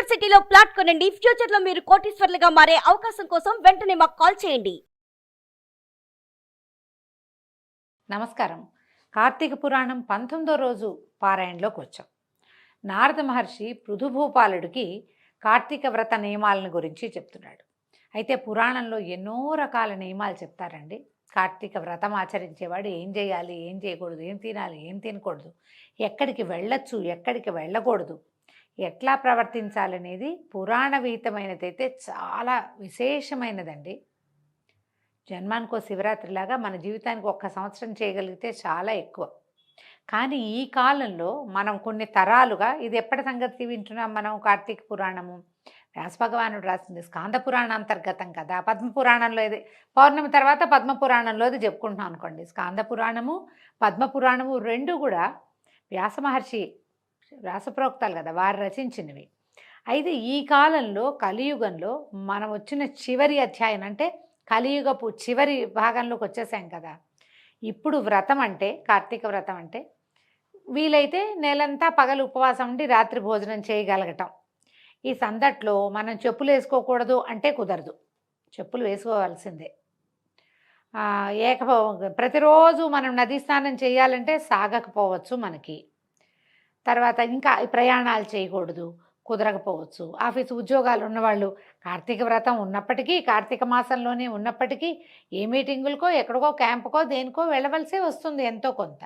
సిటీలో ప్లాట్ కొనండి. ఫ్యూచర్ లో మీరు కోటీశ్వర్లుగా మారే అవకాశం కోసం వెంటనే మాకు కాల్ చేయండి. నమస్కారం. కార్తీక పురాణం 19వ రోజు పారాయణలోకి వచ్చాం. నారద మహర్షి పృథుభూపాలుడికి కార్తీక వ్రత నియమాలను గురించి చెప్తున్నాడు. అయితే పురాణంలో ఎన్నో రకాల నియమాలు చెప్తారండి. కార్తీక వ్రతం ఆచరించేవాడు ఏం చేయాలి, ఏం చేయకూడదు, ఏం తినాలి, ఏం తినకూడదు, ఎక్కడికి వెళ్ళొచ్చు, ఎక్కడికి వెళ్ళకూడదు, ఎట్లా ప్రవర్తించాలనేది పురాణవీతమైనదైతే చాలా విశేషమైనదండి. జన్మానికో శివరాత్రిలాగా మన జీవితానికి 1 సంవత్సరం చేయగలిగితే చాలా ఎక్కువ. కానీ ఈ కాలంలో మనం కొన్ని తరాలుగా ఇది ఎప్పటి సంగతి వింటున్నాం మనం? కార్తీక పురాణము వ్యాసభగవానుడు రాసింది స్కాంద పురాణ అంతర్గతం కదా. పద్మపురాణంలో ఇది పౌర్ణమి తర్వాత పద్మపురాణంలో ఇది చెప్పుకుంటున్నాం అనుకోండి. స్కాంద పురాణము పద్మపురాణము రెండు కూడా వ్యాస మహర్షి వ్యాసప్రోక్తాలు కదా, వారు రచించినవి. అయితే ఈ కాలంలో కలియుగంలో మనం వచ్చిన చివరి అధ్యాయం అంటే కలియుగపు చివరి భాగంలోకి వచ్చేసాం కదా. ఇప్పుడు వ్రతం అంటే కార్తీక వ్రతం అంటే వీలైతే నెలంతా పగలు ఉపవాసం ఉండి రాత్రి భోజనం చేయగలగటం. ఈ సందట్లో మనం చెప్పులు వేసుకోకూడదు అంటే కుదరదు, చెప్పులు వేసుకోవాల్సిందే. ప్రతిరోజు మనం నదీ స్నానం చేయాలంటే సాగకపోవచ్చు మనకి. తర్వాత ఇంకా ప్రయాణాలు చేయకూడదు, కుదరకపోవచ్చు. ఆఫీసు ఉద్యోగాలు ఉన్నవాళ్ళు కార్తీక వ్రతం ఉన్నప్పటికీ, కార్తీక మాసంలోనే ఉన్నప్పటికీ ఏ మీటింగులకో ఎక్కడికో క్యాంపుకో దేనికో వెళ్ళవలసే వస్తుంది ఎంతో కొంత.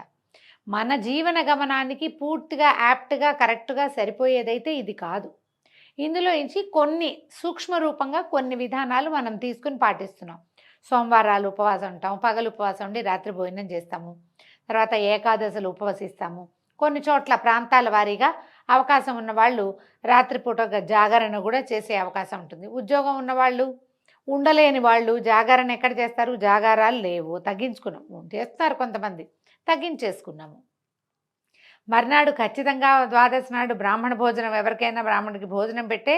మన జీవన గమనానికి పూర్తిగా యాప్ట్గా కరెక్ట్గా సరిపోయేదైతే ఇది కాదు. ఇందులో నుంచి కొన్ని సూక్ష్మ రూపంగా కొన్ని విధానాలు మనం తీసుకుని పాటిస్తున్నాం. సోమవారాలు ఉపవాసం ఉంటాం, పగలు ఉపవాసం ఉండి రాత్రి భోజనం చేస్తాము. తర్వాత ఏకాదశులు ఉపవసిస్తాము. కొన్ని చోట్ల ప్రాంతాల వారీగా అవకాశం ఉన్నవాళ్ళు రాత్రిపూట జాగరణ కూడా చేసే అవకాశం ఉంటుంది. ఉద్యోగం ఉన్నవాళ్ళు, ఉండలేని వాళ్ళు జాగరణ ఎక్కడ చేస్తారు? జాగారాలు లేవు, తగ్గించుకున్నాము. చేస్తారు కొంతమంది, తగ్గించేసుకున్నాము. మర్నాడు ఖచ్చితంగా ద్వాదశి నాడు బ్రాహ్మణ భోజనం, ఎవరికైనా బ్రాహ్మణుడికి భోజనం పెట్టే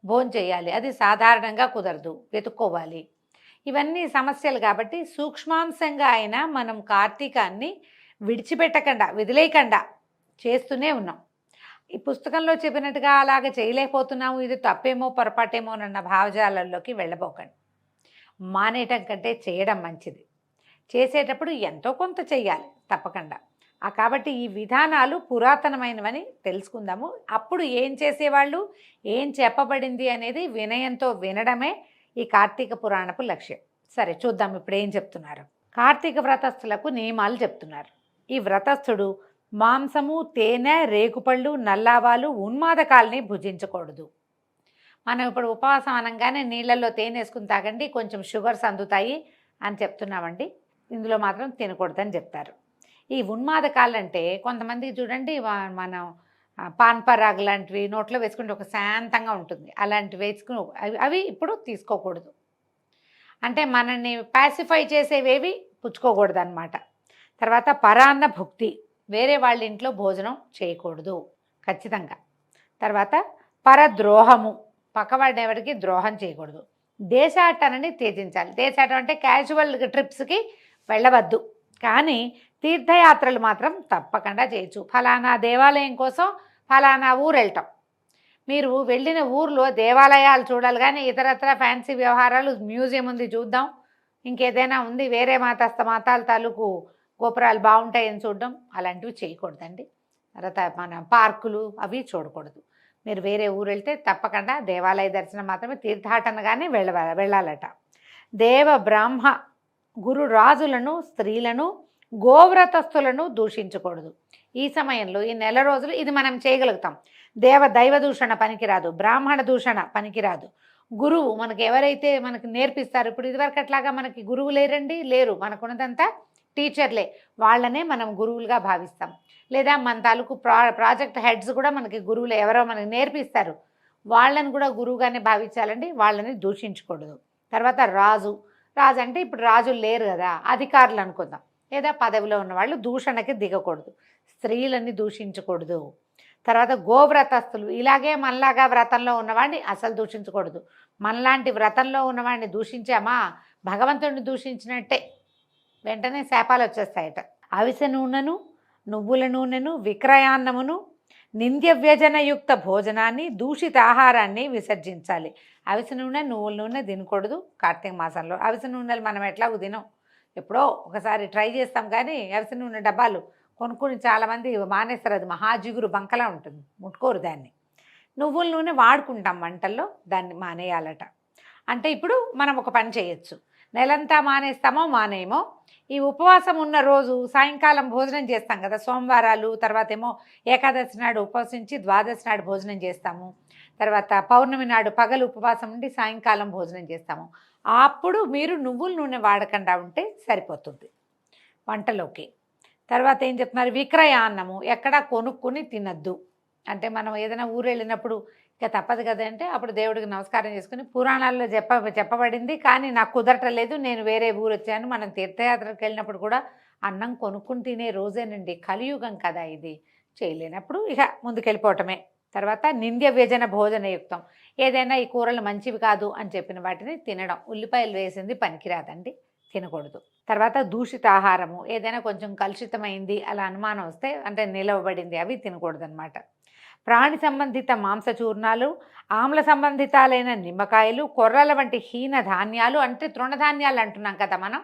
భోజనం చేయాలి. అది సాధారణంగా కుదరదు, వెతుక్కోవాలి. ఇవన్నీ సమస్యలు కాబట్టి సూక్ష్మాంశంగా అయినా మనం కార్తీకాన్ని విడిచిపెట్టకుండా, వదిలేయకుండా చేస్తూనే ఉన్నాం. ఈ పుస్తకంలో చెప్పినట్టుగా అలాగ చేయలేకపోతున్నాము, ఇది తప్పేమో పొరపాటేమో అన్న భావజాలల్లోకి వెళ్ళబోకండి. మానేయటం కంటే చేయడం మంచిది. చేసేటప్పుడు ఎంతో కొంత చెయ్యాలి తప్పకుండా. కాబట్టి ఈ విధానాలు పురాతనమైనవని తెలుసుకుందాము. అప్పుడు ఏం చేసేవాళ్ళు, ఏం చెప్పబడింది అనేది వినయంతో వినడమే ఈ కార్తీక పురాణపు లక్ష్యం. సరే చూద్దాం ఇప్పుడు ఏం చెప్తున్నారు. కార్తీక వ్రతస్థులకు నియమాలు చెప్తున్నారు. ఈ వ్రతస్థుడు మాంసము, తేనె, రేగుపళ్ళు, నల్లావాలు, ఉన్మాదకాలని భుజించకూడదు. మనం ఇప్పుడు ఉపవాసం అనగానే నీళ్ళల్లో తేనె వేసుకుని తాగండి, కొంచెం షుగర్స్ అందుతాయి అని చెప్తున్నామండి. ఇందులో మాత్రం తినకూడదని చెప్తారు. ఈ ఉన్మాదకాలంటే కొంతమందికి చూడండి, మనం పాన్పరాగ్ లాంటివి నోట్లో వేసుకుంటే ఒక శాంతంగా ఉంటుంది, అలాంటివి వేసుకుని అవి ఇప్పుడు తీసుకోకూడదు. అంటే మనల్ని ప్యాసిఫై చేసేవేవి పుచ్చుకోకూడదు అన్నమాట. తర్వాత పరాన్న భుక్తి, వేరే వాళ్ళ ఇంట్లో భోజనం చేయకూడదు ఖచ్చితంగా. తర్వాత పరద్రోహము, పక్కవాడిని ఎవరికి ద్రోహం చేయకూడదు. దేశాటనని త్యజించాలి. దేశాటం అంటే క్యాజువల్ ట్రిప్స్కి వెళ్ళవద్దు, కానీ తీర్థయాత్రలు మాత్రం తప్పకుండా చేయొచ్చు. ఫలానా దేవాలయం కోసం ఫలానా ఊరు వెళ్ళటం, మీరు వెళ్ళిన ఊర్లో దేవాలయాలు చూడాలి కానీ ఇతరత్ర ఫ్యాన్సీ వ్యవహారాలు, మ్యూజియం ఉంది చూద్దాం, ఇంకేదైనా ఉంది వేరే మతాల తాలూకు గోపురాలు బాగుంటాయని చూడడం, అలాంటివి చేయకూడదండి. తర్వాత మన పార్కులు అవి చూడకూడదు. మీరు వేరే ఊరు వెళ్తే తప్పకుండా దేవాలయ దర్శనం మాత్రమే, తీర్థాటనగానే వెళ్ళాలట. దేవ బ్రాహ్మ గురు రాజులను, స్త్రీలను, గోవ్రతస్థులను దూషించకూడదు. ఈ సమయంలో ఈ నెల రోజులు ఇది మనం చేయగలుగుతాం. దైవ దూషణ పనికిరాదు, బ్రాహ్మణ దూషణ పనికిరాదు. గురువు మనకు ఎవరైతే మనకు నేర్పిస్తారు, ఇప్పుడు ఇదివరకు అట్లాగా మనకి గురువు లేరు, మనకున్నదంతా టీచర్లే, వాళ్ళనే మనం గురువులుగా భావిస్తాం. లేదా మన తాలూకు ప్రాజెక్ట్ హెడ్స్ కూడా మనకి గురువులే, ఎవరో మనకి నేర్పిస్తారు, వాళ్ళని కూడా గురువుగానే భావించాలండి. వాళ్ళని దూషించకూడదు. తర్వాత రాజు అంటే ఇప్పుడు రాజులు లేరు కదా, అధికారులు అనుకుందాం, లేదా పదవిలో ఉన్నవాళ్ళు దూషణకి దిగకూడదు. స్త్రీలని దూషించకూడదు. తర్వాత గోవ్రతస్థులు, ఇలాగే మనలాగా వ్రతంలో ఉన్నవాడిని అసలు దూషించకూడదు. మనలాంటి వ్రతంలో ఉన్నవాడిని దూషించామా భగవంతుడిని దూషించినట్టే, వెంటనే శాపాలు వచ్చేస్తాయట. అవిసె నూనెను, నువ్వుల నూనెను, విక్రయాన్నమును, నింద్యవ్యజనయుక్త భోజనాన్ని, దూషిత ఆహారాన్ని విసర్జించాలి. అవిసె నూనె, నువ్వుల నూనె తినకూడదు కార్తీక మాసంలో. అవిసె నూనెలు మనం ఎట్లాగూ తినం, ఎప్పుడో ఒకసారి ట్రై చేస్తాం, కానీ అవిసె నూనె డబ్బాలు కొనుక్కుని చాలామంది మానేస్తారు. అది మహాజిగురు బంకలా ఉంటుంది, ముట్టుకోరు దాన్ని. నువ్వుల నూనె వాడుకుంటాం వంటల్లో, దాన్ని మానేయాలట. అంటే ఇప్పుడు మనం ఒక పని చేయొచ్చు, నెలంతా మానేస్తామో మానేయమో, ఈ ఉపవాసం ఉన్న రోజు సాయంకాలం భోజనం చేస్తాం కదా, సోమవారాలు, తర్వాత ఏమో ఏకాదశి నాడు ఉపవసించి ద్వాదశి నాడు భోజనం చేస్తాము, తర్వాత పౌర్ణమి నాడు పగలు ఉపవాసం ఉండి సాయంకాలం భోజనం చేస్తాము. అప్పుడు మీరు నువ్వుల నూనె వాడకుండా ఉంటే సరిపోతుంది వంటలోకి. తర్వాత ఏం చెప్తున్నారు, విక్రయాన్నము ఎక్కడా కొనుక్కుని తినద్దు. అంటే మనం ఏదైనా ఊరు వెళ్ళినప్పుడు ఇక తప్పదు కదంటే అప్పుడు దేవుడికి నమస్కారం చేసుకుని, పురాణాల్లో చెప్పబడింది, కానీ నాకు కుదరటలేదు, నేను వేరే ఊరు వచ్చాను. మనం తీర్థయాత్రకు వెళ్ళినప్పుడు కూడా అన్నం కొనుక్కుని తినే రోజేనండి, కలియుగం కదా ఇది. చేయలేనప్పుడు ఇక ముందుకెళ్ళిపోవటమే. తర్వాత నింద్య వ్యజన భోజనయుక్తం, ఏదైనా ఈ కూరలు మంచివి కాదు అని చెప్పిన వాటిని తినడం. ఉల్లిపాయలు వేసింది పనికిరాదండి, తినకూడదు. తర్వాత దూషిత ఆహారము, ఏదైనా కొంచెం కలుషితమైంది అలా అనుమానం వస్తే, అంటే నిలవబడింది, అవి తినకూడదు అనమాట. ప్రాణి సంబంధిత మాంసచూర్ణాలు, ఆమ్ల సంబంధితాలైన నిమ్మకాయలు, కొర్రల వంటి హీన ధాన్యాలు, అంటే తృణధాన్యాలు అంటున్నాం కదా మనం.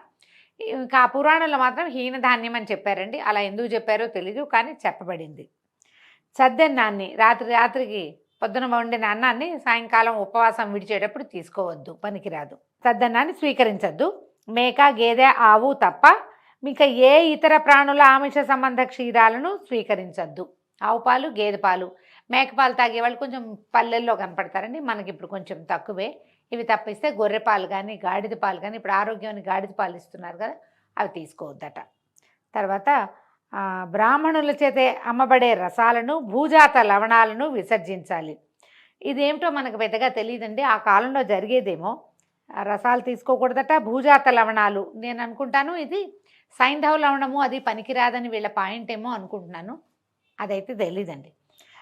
ఇంకా ఆ పురాణంలో మాత్రం హీనధాన్యం అని చెప్పారండి, అలా ఎందుకు చెప్పారో తెలీదు, కానీ చెప్పబడింది. సద్దన్నాన్ని రాత్రికి పొద్దున వండిన అన్నాన్ని సాయంకాలం ఉపవాసం విడిచేటప్పుడు తీసుకోవద్దు, పనికిరాదు. సద్దన్నాన్ని స్వీకరించద్దు. మేక, గేదె, ఆవు తప్ప ఇంకా ఏ ఇతర ప్రాణుల ఆమిష సంబంధ క్షీరాలను స్వీకరించద్దు. ఆవు పాలు, గేదె పాలు, మేకపాలు తాగేవాళ్ళు కొంచెం పల్లెల్లో కనపడతారండి, మనకి ఇప్పుడు కొంచెం తక్కువే. ఇవి తప్పిస్తే గొర్రె పాలు కానీ గాడిద పాలు కానీ, ఇప్పుడు ఆరోగ్యాన్ని గాడిద పాలు ఇస్తున్నారు కదా, అవి తీసుకోవద్దట. తర్వాత బ్రాహ్మణుల చేతే అమ్మబడే రసాలను, భూజాత లవణాలను విసర్జించాలి. ఇదేమిటో మనకు పెద్దగా తెలియదండి, ఆ కాలంలో జరిగేదేమో. రసాలు తీసుకోకూడదట, భూజాత లవణాలు. నేను అనుకుంటాను ఇది సైంధవ లవణము అది పనికిరాదని వీళ్ళ పాయింట్ ఏమో అనుకుంటున్నాను, అదైతే తెలీదండి.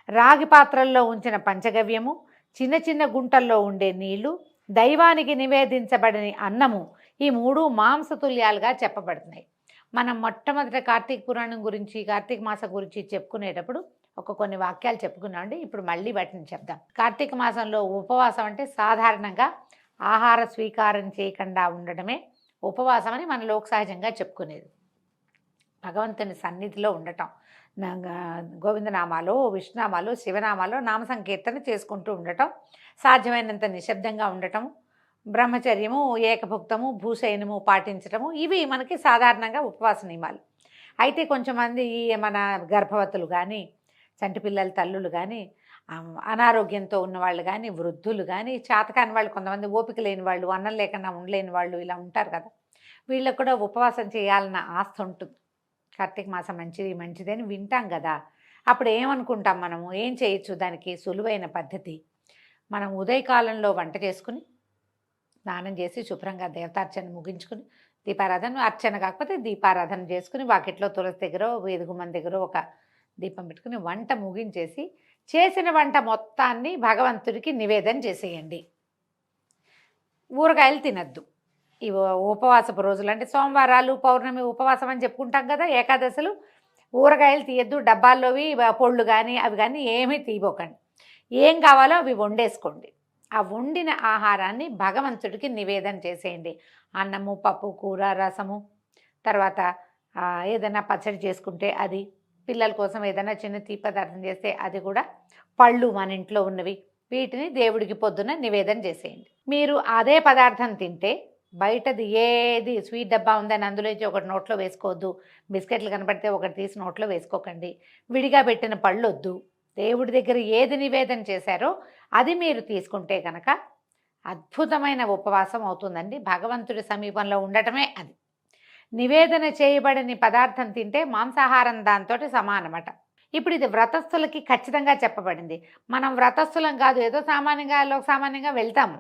రాగి పాత్రల్లో ఉంచిన పంచగవ్యము, చిన్న చిన్న గుంటల్లో ఉండే నీళ్లు, దైవానికి నివేదించబడని అన్నము, ఈ మూడు మాంసతుల్యాలుగా చెప్పబడుతున్నాయి. మనం మొట్టమొదట కార్తీక పురాణం గురించి, కార్తీక మాసం గురించి చెప్పుకునేటప్పుడు కొన్ని వాక్యాలు చెప్పుకున్నామండి. ఇప్పుడు మళ్ళీ వాటిని చెప్దాం. కార్తీక మాసంలో ఉపవాసం అంటే సాధారణంగా ఆహార స్వీకారం చేయకుండా ఉండడమే ఉపవాసం అని మన లోక సహజంగా చెప్పుకునేది. భగవంతుని సన్నిధిలో ఉండటం, గోవిందనామాలు, విష్ణునామాలు, శివనామాలు, నామ సంకీర్తన చేసుకుంటూ ఉండటం, సాధ్యమైనంత నిశ్శబ్దంగా ఉండటం, బ్రహ్మచర్యము, ఏకభుక్తము, భూశయనము పాటించటము, ఇవి మనకి సాధారణంగా ఉపవాస నియమాలు. అయితే కొంచెంమంది మన గర్భవతులు కానీ, చంటి పిల్లల తల్లులు కానీ, అనారోగ్యంతో ఉన్నవాళ్ళు కానీ, వృద్ధులు కానీ, చేతకాని వాళ్ళు, కొంతమంది ఓపిక లేని వాళ్ళు, అన్నం లేకుండా ఉండలేని వాళ్ళు, ఇలా ఉంటారు కదా, వీళ్ళకు కూడా ఉపవాసం చేయాలన్న ఆశ ఉంటుంది. కార్తీక మాసం మంచిదని వింటాం కదా, అప్పుడు ఏమనుకుంటాం మనము, ఏం చేయొచ్చు దానికి సులువైన పద్ధతి. మనం ఉదయకాలంలో వంట చేసుకుని, స్నానం చేసి శుభ్రంగా దేవతార్చన ముగించుకుని, దీపారాధన, అర్చన కాకపోతే దీపారాధన చేసుకుని, వాకిట్లో తులసి దగ్గర, వేదిగుమ్మం దగ్గర ఒక దీపం పెట్టుకుని వంట ముగించేసి, చేసిన వంట మొత్తాన్ని భగవంతుడికి నివేదన చేసేయండి. ఊరగాయలు తినద్దు. ఈ ఉపవాసపు రోజులు అంటే సోమవారాలు, పౌర్ణమి ఉపవాసం అని చెప్పుకుంటాం కదా, ఏకాదశులు, ఊరగాయలు తీయద్దు. డబ్బాల్లోవి పొళ్ళు కానీ అవి కానీ ఏమీ తీయబోకండి. ఏం కావాలో అవి వండేసుకోండి. ఆ వండిన ఆహారాన్ని భగవంతుడికి నివేదన చేసేయండి. అన్నము, పప్పు, కూర, రసము, తర్వాత ఏదైనా పచ్చడి చేసుకుంటే అది, పిల్లల కోసం ఏదైనా చిన్న తీపి పదార్థం చేస్తే అది కూడా, పళ్ళు మన ఇంట్లో ఉన్నవి, వీటిని దేవుడికి పొద్దున నివేదన చేసేయండి. మీరు అదే పదార్థం తింటే బయటది ఏది స్వీట్ డబ్బా ఉందని అందులోంచి ఒకటి నోట్లో వేసుకోవద్దు. బిస్కెట్లు కనపడితే ఒకటి తీసి నోట్లో వేసుకోకండి. విడిగా పెట్టిన పళ్ళు వద్దు. దేవుడి దగ్గర ఏది నివేదన చేశారో అది మీరు తీసుకుంటే కనుక అద్భుతమైన ఉపవాసం అవుతుందండి. భగవంతుడి సమీపంలో ఉండటమే అది. నివేదన చేయబడని పదార్థం తింటే మాంసాహారం దాంతో సమానమట. ఇప్పుడు ఇది వ్రతస్థులకి ఖచ్చితంగా చెప్పబడింది. మనం వ్రతస్థులం కాదు, ఏదో సామాన్యంగా వెళ్తాము.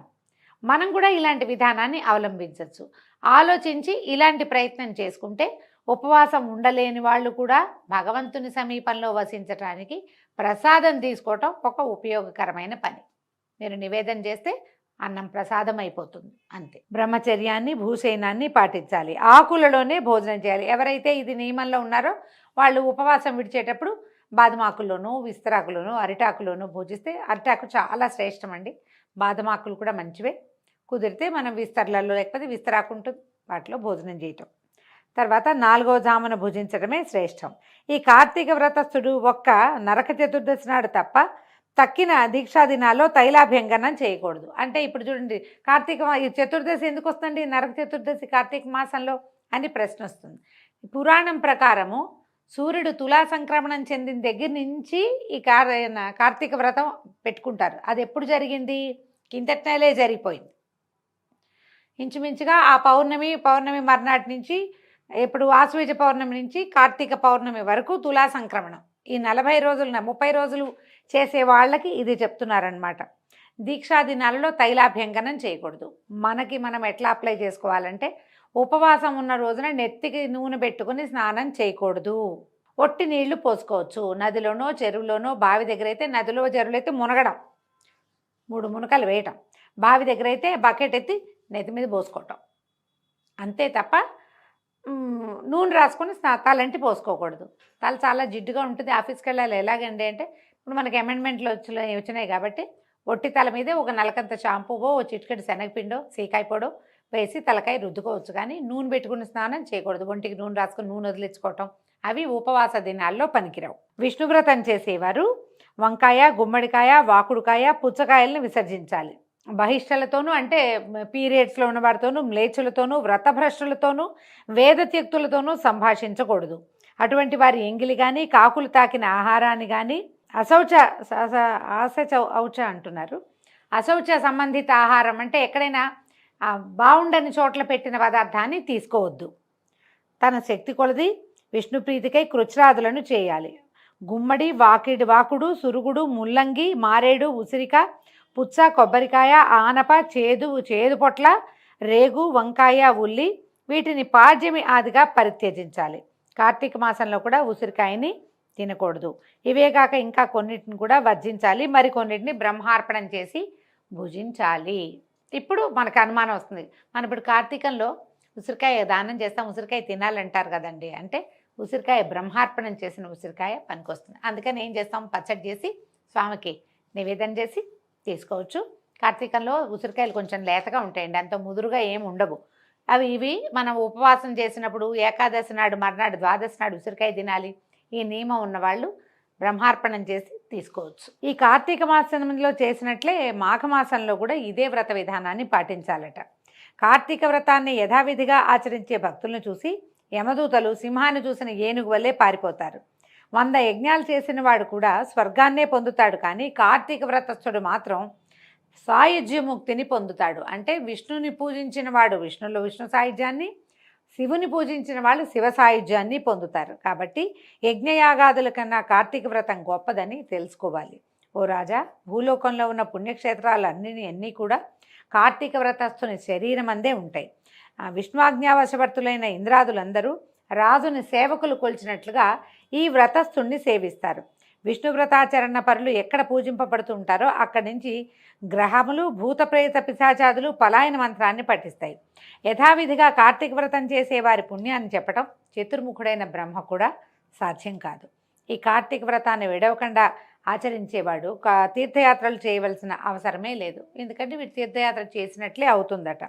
మనం కూడా ఇలాంటి విధానాన్ని అవలంబించవచ్చు. ఆలోచించి ఇలాంటి ప్రయత్నం చేసుకుంటే ఉపవాసం ఉండలేని వాళ్ళు కూడా భగవంతుని సమీపంలో వసించడానికి ప్రసాదం తీసుకోవటం ఒక ఉపయోగకరమైన పని. మీరు నివేదన చేస్తే అన్నం ప్రసాదం అయిపోతుంది, అంతే. బ్రహ్మచర్యాన్ని, భూశయనాన్ని పాటించాలి. ఆకులలోనే భోజనం చేయాలి. ఎవరైతే ఇది నియమంలో ఉన్నారో వాళ్ళు ఉపవాసం విడిచేటప్పుడు బాదమాకుల్లోనూ విస్తరాకులోనూ అరిటాకులోనూ పూజిస్తే అరిటాకు చాలా శ్రేష్టం అండి. బాదమాకులు కూడా మంచివే. కుదిరితే మనం విస్తర్లలో లేకపోతే విస్తరాకు ఉంటుంది వాటిలో భోజనం చేయటం. తర్వాత 4వ జామున భుజించడమే శ్రేష్టం. ఈ కార్తీక వ్రతస్థుడు ఒక్క నరక చతుర్దశి నాడు తప్ప తక్కిన దీక్షా దినాల్లో తైలాభ్యంగనం చేయకూడదు. అంటే ఇప్పుడు చూడండి, ఈ చతుర్దశి ఎందుకు వస్తుంది, నరక చతుర్దశి కార్తీక మాసంలో అని ప్రశ్న వస్తుంది. పురాణం ప్రకారము సూర్యుడు తులా సంక్రమణం చెందిన దగ్గర నుంచి ఈ కార్తీక వ్రతం పెట్టుకుంటారు. అది ఎప్పుడు జరిగింది, కిందటి నెలే జరిగిపోయింది. ఇంచుమించుగా ఆ పౌర్ణమి మర్నాటి నుంచి ఇప్పుడు ఆశ్వయుజ పౌర్ణమి నుంచి కార్తీక పౌర్ణమి వరకు తులా సంక్రమణం. ఈ 40 రోజులు 30 రోజులు చేసే వాళ్ళకి ఇది చెప్తున్నారనమాట. దీక్షా దినాలలో తైలాభ్యంగనం చేయకూడదు. మనం ఎట్లా అప్లై చేసుకోవాలంటే, ఉపవాసం ఉన్న రోజున నెత్తికి నూనె పెట్టుకుని స్నానం చేయకూడదు. ఒట్టి నీళ్లు పోసుకోవచ్చు. నదిలోనో చెరువులోనో, బావి దగ్గర అయితే నదిలో చెరువులో అయితే మునగడం, 3 మునకలు వేయటం. బావి దగ్గర అయితే బకెట్ ఎత్తి నెత్తి మీద పోసుకోవటం అంతే తప్ప నూనె రాసుకొని తలంటి పోసుకోకూడదు. తల చాలా జిడ్డుగా ఉంటుంది. ఆఫీస్కి వెళ్ళాలి. ఎలాగండి అంటే, ఇప్పుడు మనకి అమెండ్మెంట్లు వచ్చినాయి కాబట్టి ఒట్టి తల మీదే ఒక నలకంత షాంపూవో, చిటికెడు శనగపిండో, సీకాయ పొడో వేసి తలకాయ రుద్దుకోవచ్చు. కానీ నూనె పెట్టుకుని స్నానం చేయకూడదు. ఒంటికి నూనె రాసుకొని నూనె వదిలించుకోవటం అవి ఉపవాస దినాల్లో పనికిరావు. విష్ణువ్రతం చేసేవారు వంకాయ, గుమ్మడికాయ, వాకుడుకాయ, పుచ్చకాయలను విసర్జించాలి. బహిష్టలతోనూ అంటే పీరియడ్స్లో ఉన్న వారితోనూ, మ్లేచ్చులతోనూ, వ్రతభ్రష్టులతోనూ, వేదత్యక్తులతోనూ సంభాషించకూడదు. అటువంటి వారి ఎంగిలి కానీ, కాకులు తాకిన ఆహారాన్ని కానీ, ఔచ అంటున్నారు. అశౌచ సంబంధిత ఆహారం అంటే ఎక్కడైనా బాగుండని చోట్ల పెట్టిన పదార్థాన్ని తీసుకోవద్దు. తన శక్తి కొలది విష్ణుప్రీతికై కృచ్రాదులను చేయాలి. గుమ్మడి, వాకుడు, సురుగుడు, ముల్లంగి, మారేడు, ఉసిరిక, పుచ్చ, కొబ్బరికాయ, ఆనప, చేదు పొట్ల, రేగు, వంకాయ, ఉల్లి వీటిని పాడ్యమి ఆదిగా పరిత్యజించాలి. కార్తీక మాసంలో కూడా ఉసిరికాయని తినకూడదు. ఇవే కాక ఇంకా కొన్నిటిని కూడా వర్జించాలి. మరి కొన్నిటిని బ్రహ్మార్పణం చేసి భుజించాలి. ఇప్పుడు మనకు అనుమానం వస్తుంది, మనం ఇప్పుడు కార్తీకంలో ఉసిరికాయ దానం చేస్తాం, ఉసిరికాయ తినాలంటారు కదండి. అంటే ఉసిరికాయ బ్రహ్మార్పణం చేసిన ఉసిరికాయ పనికొస్తుంది. అందుకని ఏం చేస్తాం, పచ్చడి చేసి స్వామికి నివేదన చేసి తీసుకోవచ్చు. కార్తీకంలో ఉసిరికాయలు కొంచెం లేతగా ఉంటాయండి, అంత ముదురుగా ఏమి ఉండవు. ఇవి మనం ఉపవాసం చేసినప్పుడు ఏకాదశి నాడు, మర్నాడు, ద్వాదశి నాడు ఉసిరికాయ తినాలి. ఈ నియమం ఉన్నవాళ్ళు బ్రహ్మార్పణం చేసి తీసుకోవచ్చు. ఈ కార్తీక మాసంలో చేసినట్లే మాఘమాసంలో కూడా ఇదే వ్రత విధానాన్ని పాటించాలట. కార్తీక వ్రతాన్ని యథావిధిగా ఆచరించే భక్తులను చూసి యమదూతలు సింహాన్ని చూసిన ఏనుగు వల్లే పారిపోతారు. 100 యజ్ఞాలు చేసిన వాడు కూడా స్వర్గాన్నే పొందుతాడు. కానీ కార్తీక వ్రతస్థుడు మాత్రం సాయుజ్యముక్తిని పొందుతాడు. అంటే విష్ణుని పూజించిన వాడు విష్ణు సాయుధ్యాన్ని, శివుని పూజించిన వాళ్ళు శివ సాయుధ్యాన్ని పొందుతారు. కాబట్టి యజ్ఞయాగాదుల కన్నా కార్తీక వ్రతం గొప్పదని తెలుసుకోవాలి. ఓ రాజా, భూలోకంలో ఉన్న పుణ్యక్షేత్రాలు అన్నీ కూడా కార్తీక వ్రతస్థుని శరీరం అందే ఉంటాయి. విష్ణువాజ్ఞావశవర్తులైన ఇంద్రాదులందరూ రాజుని సేవకులు కొలిచినట్లుగా ఈ వ్రతస్థుణ్ణి సేవిస్తారు. విష్ణు వ్రతాచరణ పరులు ఎక్కడ పూజింపబడుతుంటారో అక్కడి నుంచి గ్రహములు, భూత ప్రేత పిశాచాదులు పలాయన మంత్రాన్ని పఠిస్తాయి. యథావిధిగా కార్తీక వ్రతం చేసే వారి పుణ్యాన్ని చెప్పడం చతుర్ముఖుడైన బ్రహ్మ కూడా సాధ్యం కాదు. ఈ కార్తీక వ్రతాన్ని విడవకుండా ఆచరించేవాడు తీర్థయాత్రలు చేయవలసిన అవసరమే లేదు. ఎందుకంటే వీడు తీర్థయాత్ర చేసినట్లే అవుతుందట.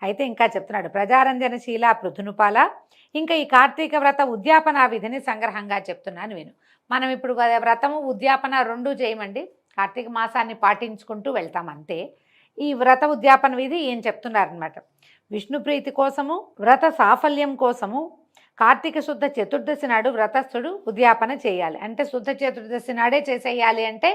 అయితే ఇంకా చెప్తున్నాడు, ప్రజారంజనశీల పృథునుపాల. ఇంకా ఈ కార్తీక వ్రత ఉద్యాపన విధిని సంగ్రహంగా చెప్తున్నాను విను. మనం ఇప్పుడు వ్రతము ఉద్యాపన 2 చేయమండి, కార్తీక మాసాన్ని పాటించుకుంటూ వెళ్తాం అంతే. ఈ వ్రత ఉద్యాపన విధి ఏం చెప్తున్నారనమాట. విష్ణుప్రీతి కోసము, వ్రత సాఫల్యం కోసము కార్తీక శుద్ధ చతుర్దశి నాడు వ్రతస్థుడు ఉద్యాపన చేయాలి. అంటే శుద్ధ చతుర్దశి నాడే చేసేయాలి. అంటే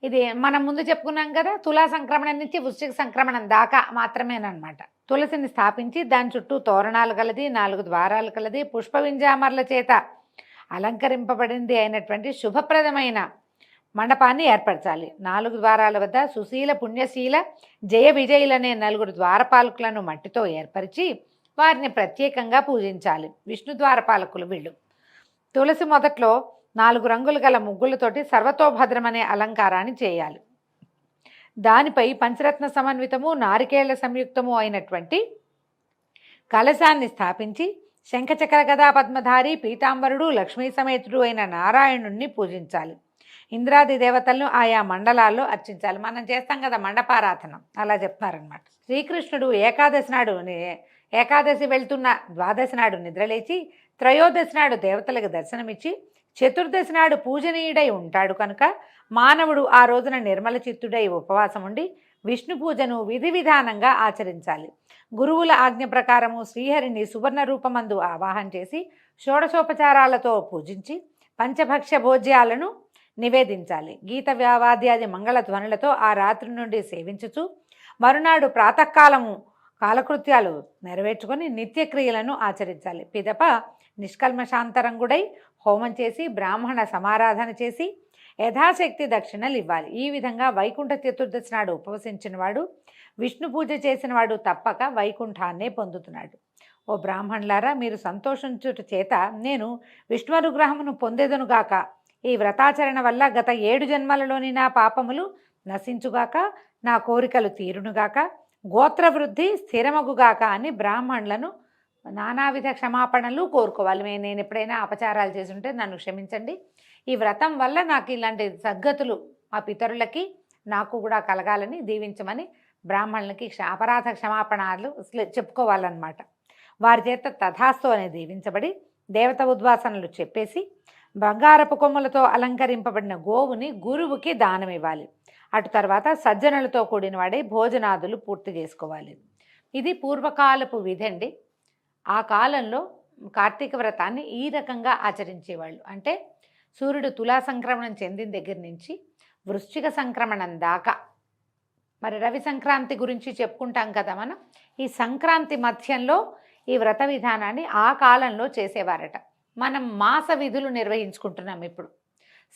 ఇది మనం ముందు చెప్పుకున్నాం కదా, తులా సంక్రమణం నుంచి వృశ్చిక సంక్రమణం దాకా మాత్రమేనమాట. తులసిని స్థాపించి దాని చుట్టూ తోరణాలు కలది, 4 ద్వారాలు కలది, పుష్ప వింజామర్ల చేత అలంకరింపబడింది అయినటువంటి శుభప్రదమైన మండపాన్ని ఏర్పరచాలి. 4 ద్వారాల వద్ద సుశీల, పుణ్యశీల, జయ విజయులనే 4 ద్వారపాలకులను మట్టితో ఏర్పరిచి వారిని ప్రత్యేకంగా పూజించాలి. విష్ణు ద్వారపాలకులు వీళ్ళు. తులసి మొదట్లో 4 రంగులు గల ముగ్గులతోటి సర్వతోభద్రమనే అలంకారాన్ని చేయాలి. దానిపై పంచరత్న సమన్వితము, నారికేళ్ల సంయుక్తము అయినటువంటి కలశాన్ని స్థాపించి శంఖచక్ర గదా పద్మధారి పీతాంబరుడు లక్ష్మీ సమేతుడు అయిన నారాయణుణ్ణి పూజించాలి. ఇంద్రాది దేవతలను ఆయా మండలాల్లో అర్చించాలి. మనం చేస్తాం కదా మండపారాధనం, అలా చెప్తున్నారనమాట. శ్రీకృష్ణుడు ఏకాదశి వెళ్తున్న ద్వాదశి నాడు నిద్రలేచి త్రయోదశి నాడు దేవతలకు దర్శనమిచ్చి చతుర్దశి నాడు పూజనీయుడై ఉంటాడు కనుక మానవుడు ఆ రోజున నిర్మల చిత్తుడై ఉపవాసం ఉండి విష్ణు పూజను విధి విధానంగా ఆచరించాలి. గురువుల ఆజ్ఞ ప్రకారము శ్రీహరిని సువర్ణ రూపమందు ఆవాహన చేసి షోడశోపచారాలతో పూజించి పంచభక్ష్య భోజ్యాలను నివేదించాలి. గీత వాద్యాది మంగళ ధ్వనులతో ఆ రాత్రి నుండి సేవించుచు మరునాడు ప్రాతకాలము కాలకృత్యాలు నెరవేర్చుకొని నిత్యక్రియలను ఆచరించాలి. పిదప నిష్కల్మషాంతరంగుడై హోమం చేసి బ్రాహ్మణ సమారాధన చేసి యథాశక్తి దక్షిణలు ఇవ్వాలి. ఈ విధంగా వైకుంఠ చతుర్దశి నాడు ఉపవసించిన వాడు విష్ణు పూజ చేసిన వాడు తప్పక వైకుంఠాన్నే పొందుతున్నాడు. ఓ బ్రాహ్మణులారా, మీరు సంతోషించుట చేత నేను విష్ణునుగ్రహమును పొందేదనుగాక. ఈ వ్రతాచరణ వల్ల గత 7 జన్మలలోని నా పాపములు నశించుగాక, నా కోరికలు తీరునుగాక, గోత్రవృద్ధి స్థిరమగుగాక అని బ్రాహ్మణులను నానావిధ క్షమాపణలు కోరుకోవాలి. నేను ఎప్పుడైనా అపచారాలు చేసుంటే నన్ను క్షమించండి. ఈ వ్రతం వల్ల నాకు ఇలాంటి సద్గతులు మా పితరులకి నాకు కూడా కలగాలని దీవించమని బ్రాహ్మణులకి అపరాధ క్షమాపణలు చెప్పుకోవాలన్నమాట. వారి చేత తథాస్తు అని దీవించబడి దేవత ఉద్వాసనలు చెప్పేసి బంగారపు కొమ్ములతో అలంకరింపబడిన గోవుని గురువుకి దానం ఇవ్వాలి. అటు తర్వాత సజ్జనులతో కూడిన వాడే భోజనాదులు పూర్తి చేసుకోవాలి. ఇది పూర్వకాలపు విధి అండి. ఆ కాలంలో కార్తీక వ్రతాన్ని ఈ రకంగా ఆచరించేవాళ్ళు. అంటే సూర్యుడు తులా సంక్రమణం చెందిన దగ్గర నుంచి వృశ్చిక సంక్రమణం దాకా, మరి రవి సంక్రాంతి గురించి చెప్పుకుంటాం కదా మనం. ఈ సంక్రాంతి మధ్యంలో ఈ వ్రత విధానాన్ని ఆ కాలంలో చేసేవారట. మనం మాస విధులు నిర్వహించుకుంటున్నాం ఇప్పుడు.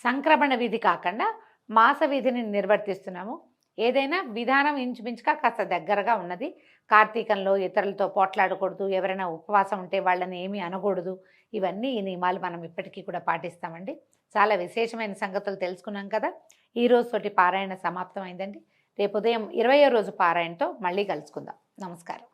సంక్రమణ విధి కాకుండా మాస విధిని నిర్వర్తిస్తున్నాము. ఏదైనా విధానం ఇంచుమించుగా కాస్త దగ్గరగా ఉన్నది. కార్తీకంలో ఇతరులతో పోట్లాడకూడదు, ఎవరైనా ఉపవాసం ఉంటే వాళ్ళని ఏమీ అనకూడదు. ఇవన్నీ ఈ నియమాలు మనం ఇప్పటికీ కూడా పాటిస్తామండి. చాలా విశేషమైన సంగతులు తెలుసుకున్నాం కదా. ఈ రోజుతోటి పారాయణ సమాప్తం అయిందండి. రేపు ఉదయం 20వ రోజు పారాయణతో మళ్ళీ కలుసుకుందాం. నమస్కారం.